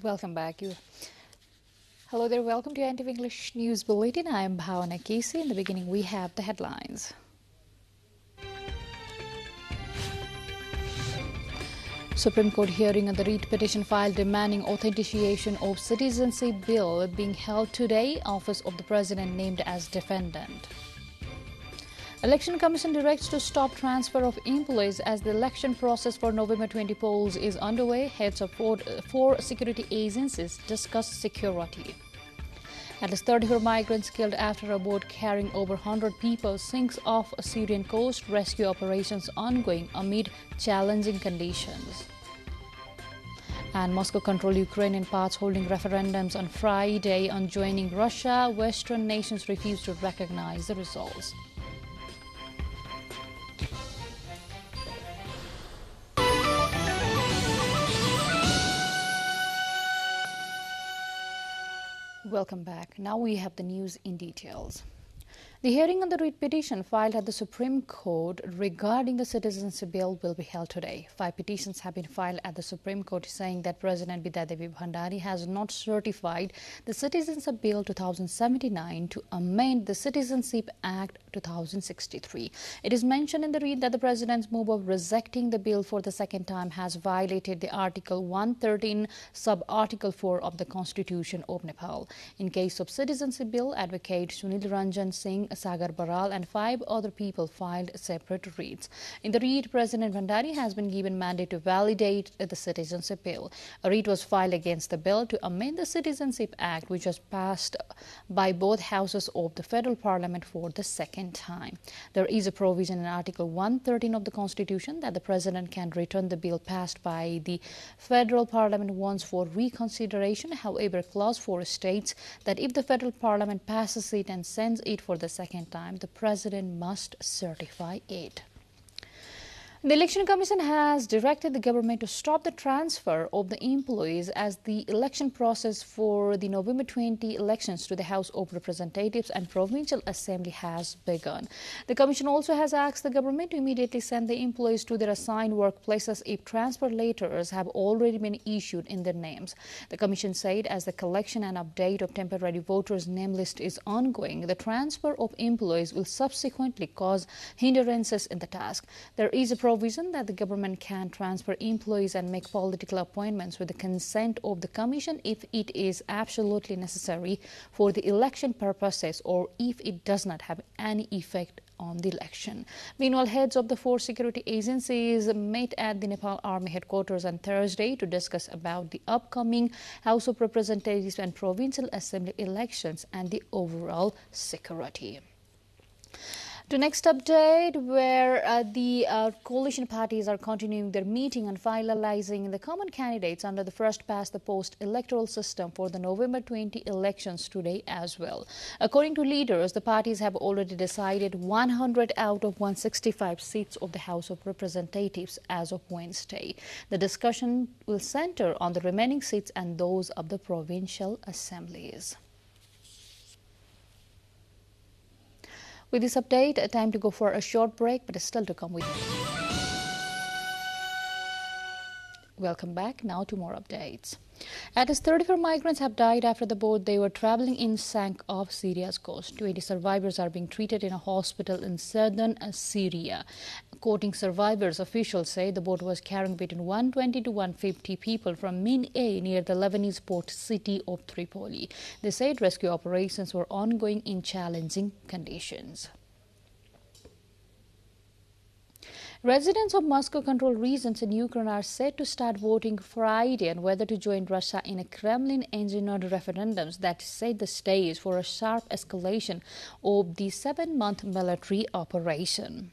Welcome back. Hello there, welcome to NTV English News Bulletin. I am Bhavana Casey. In the beginning, we have the headlines. Supreme Court hearing on the writ petition filed demanding authentication of citizenship bill being held today. Office of the President named as defendant. Election Commission directs to stop transfer of employees as the election process for November 20 polls is underway. Heads of four security agencies discuss security. At least 34 migrants killed after a boat carrying over 100 people sinks off a Syrian coast. Rescue operations ongoing amid challenging conditions. And Moscow-controlled Ukrainian parts holding referendums on Friday on joining Russia. Western nations refuse to recognize the results. Welcome back. Now we have the news in details. The hearing on the writ petition filed at the Supreme Court regarding the citizenship bill will be held today. 5 petitions have been filed at the Supreme Court saying that President Bidyadevi Bhandari has not certified the Citizenship Bill 2079 to amend the Citizenship Act 2063. It is mentioned in the writ that the President's move of rejecting the bill for the second time has violated the Article 113, Sub-Article 4 of the Constitution of Nepal. In case of Citizenship Bill, Advocate Sunil Ranjan Singh, Sagar Baral and 5 other people filed separate writs. In the writ, President Bhandari has been given mandate to validate the Citizenship Bill. A writ was filed against the bill to amend the Citizenship Act, which was passed by both houses of the Federal Parliament for the second time. There is a provision in Article 113 of the Constitution that the President can return the bill passed by the Federal Parliament once for reconsideration. However, Clause 4 states that if the Federal Parliament passes it and sends it for the second time, the President must certify it. The Election Commission has directed the government to stop the transfer of the employees as the election process for the November 20 elections to the House of Representatives and Provincial Assembly has begun. The Commission also has asked the government to immediately send the employees to their assigned workplaces if transfer letters have already been issued in their names. The Commission said as the collection and update of temporary voters' name list is ongoing, the transfer of employees will subsequently cause hindrances in the task. There is a provision that the government can transfer employees and make political appointments with the consent of the Commission if it is absolutely necessary for the election purposes or if it does not have any effect on the election. Meanwhile, heads of the 4 security agencies met at the Nepal Army headquarters on Thursday to discuss about the upcoming House of Representatives and Provincial Assembly elections and the overall security. To next update, where the coalition parties are continuing their meeting on finalizing the common candidates under the first-past-the-post electoral system for the November 20 elections today as well. According to leaders, the parties have already decided 100 out of 165 seats of the House of Representatives as of Wednesday. The discussion will center on the remaining seats and those of the provincial assemblies. With this update, time to go for a short break, but still to come with you. Welcome back. Now to more updates. At least 34 migrants have died after the boat they were traveling in sank off Syria's coast. 20 survivors are being treated in a hospital in southern Syria. Quoting survivors, officials say the boat was carrying between 120 to 150 people from Min A near the Lebanese port city of Tripoli. They said rescue operations were ongoing in challenging conditions. Residents of Moscow-controlled regions in Ukraine are set to start voting Friday on whether to join Russia in a Kremlin-engineered referendums that set the stage for a sharp escalation of the 7-month military operation.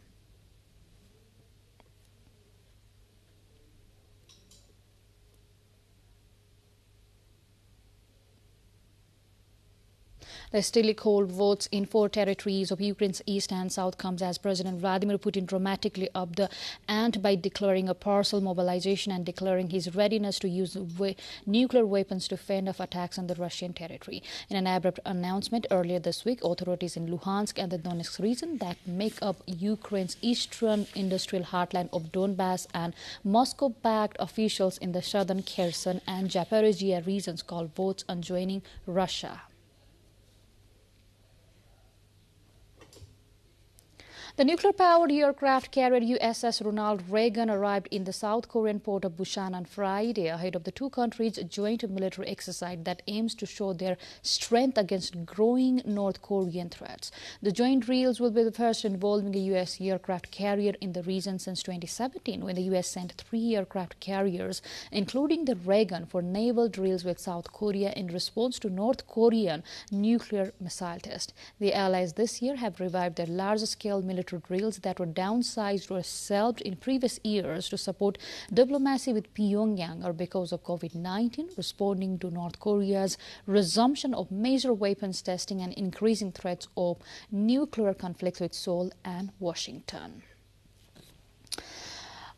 The hastily called votes in 4 territories of Ukraine's east and south comes as President Vladimir Putin dramatically upped the ante by declaring a partial mobilization and declaring his readiness to use nuclear weapons to fend off attacks on the Russian territory. In an abrupt announcement earlier this week, authorities in Luhansk and the Donetsk region that make up Ukraine's eastern industrial heartland of Donbass and Moscow-backed officials in the southern Kherson and Zaporizhia regions called votes on joining Russia. The nuclear-powered aircraft carrier USS Ronald Reagan arrived in the South Korean port of Busan on Friday ahead of the two countries' joint military exercise that aims to show their strength against growing North Korean threats. The joint drills will be the first involving a U.S. aircraft carrier in the region since 2017, when the U.S. sent 3 aircraft carriers, including the Reagan, for naval drills with South Korea in response to North Korean nuclear missile tests. The allies this year have revived their large-scale military drills that were downsized or shelved in previous years to support diplomacy with Pyongyang or because of COVID-19, responding to North Korea's resumption of major weapons testing and increasing threats of nuclear conflicts with Seoul and Washington.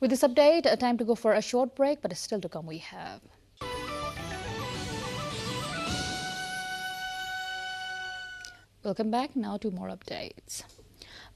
With this update, time to go for a short break, but still to come we have. Welcome back now to more updates.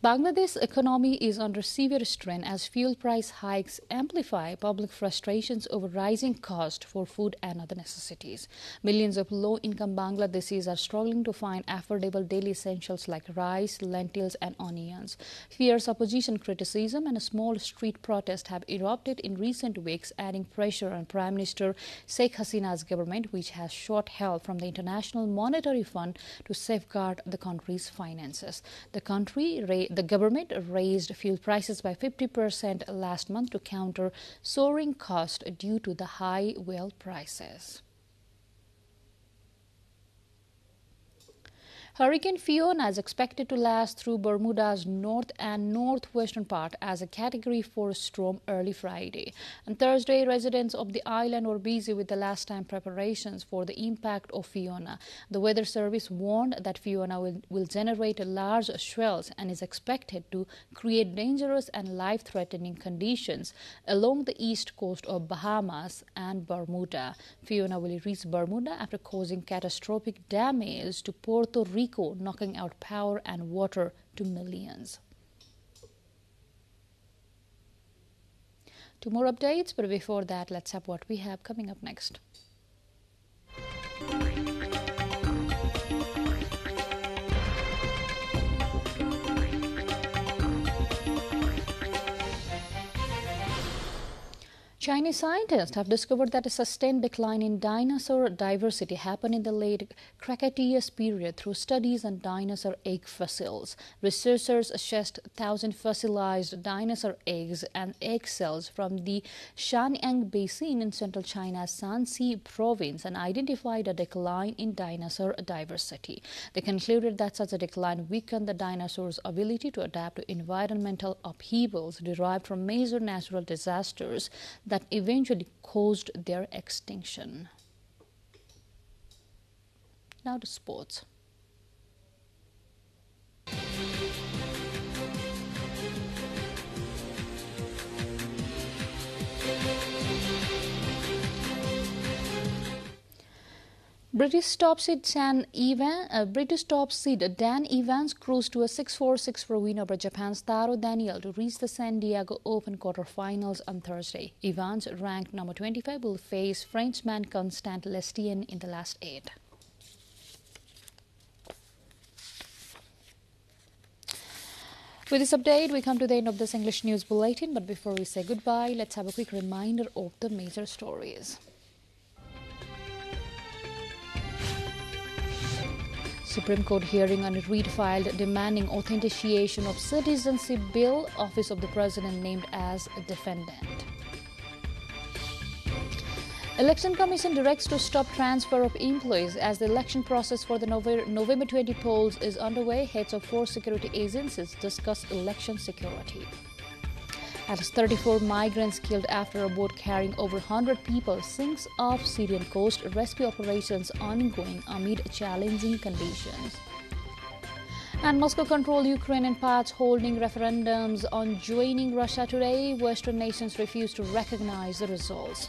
Bangladesh's economy is under severe strain as fuel price hikes amplify public frustrations over rising costs for food and other necessities. Millions of low-income Bangladeshis are struggling to find affordable daily essentials like rice, lentils and onions. Fierce opposition criticism and a small street protest have erupted in recent weeks, adding pressure on Prime Minister Sheikh Hasina's government, which has sought help from the International Monetary Fund to safeguard the country's finances. The government raised fuel prices by 50% last month to counter soaring costs due to the high oil prices. Hurricane Fiona is expected to last through Bermuda's north and northwestern part as a Category 4 storm early Friday. On Thursday, residents of the island were busy with the last-time preparations for the impact of Fiona. The Weather Service warned that Fiona will generate large swells and is expected to create dangerous and life-threatening conditions along the east coast of Bahamas and Bermuda. Fiona will reach Bermuda after causing catastrophic damage to Puerto Rico, knocking out power and water to millions. Two more updates, but before that, let's have what we have coming up next. Chinese scientists have discovered that a sustained decline in dinosaur diversity happened in the late Cretaceous period through studies on dinosaur egg fossils. Researchers assessed 1,000 fossilized dinosaur eggs and egg cells from the Shanyang Basin in central China's Shanxi province and identified a decline in dinosaur diversity. They concluded that such a decline weakened the dinosaurs' ability to adapt to environmental upheavals derived from major natural disasters that eventually caused their extinction. Now to sports. British top seed Dan Evans cruised to a 6-4 win over Japan's Taro Daniel to reach the San Diego Open quarterfinals on Thursday. Evans, ranked number 25, will face Frenchman Constant Lestienne in the last 8. With this update, we come to the end of this English News Bulletin. But before we say goodbye, let's have a quick reminder of the major stories. Supreme Court hearing on a writ filed demanding authentication of citizenship bill, Office of the President named as a defendant. Election Commission directs to stop transfer of employees as the election process for the November 20 polls is underway. Heads of 4 security agencies discuss election security. At least 34 migrants killed after a boat carrying over 100 people sinks off Syrian coast. Rescue operations ongoing amid challenging conditions. And Moscow controlled Ukrainian parts holding referendums on joining Russia today. Western nations refuse to recognize the results.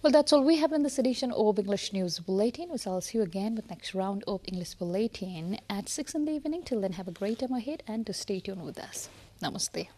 Well, that's all we have in this edition of English News Bulletin. We shall see you again with next round of English Bulletin at 6 in the evening. Till then, have a great time ahead and to stay tuned with us. Namaste.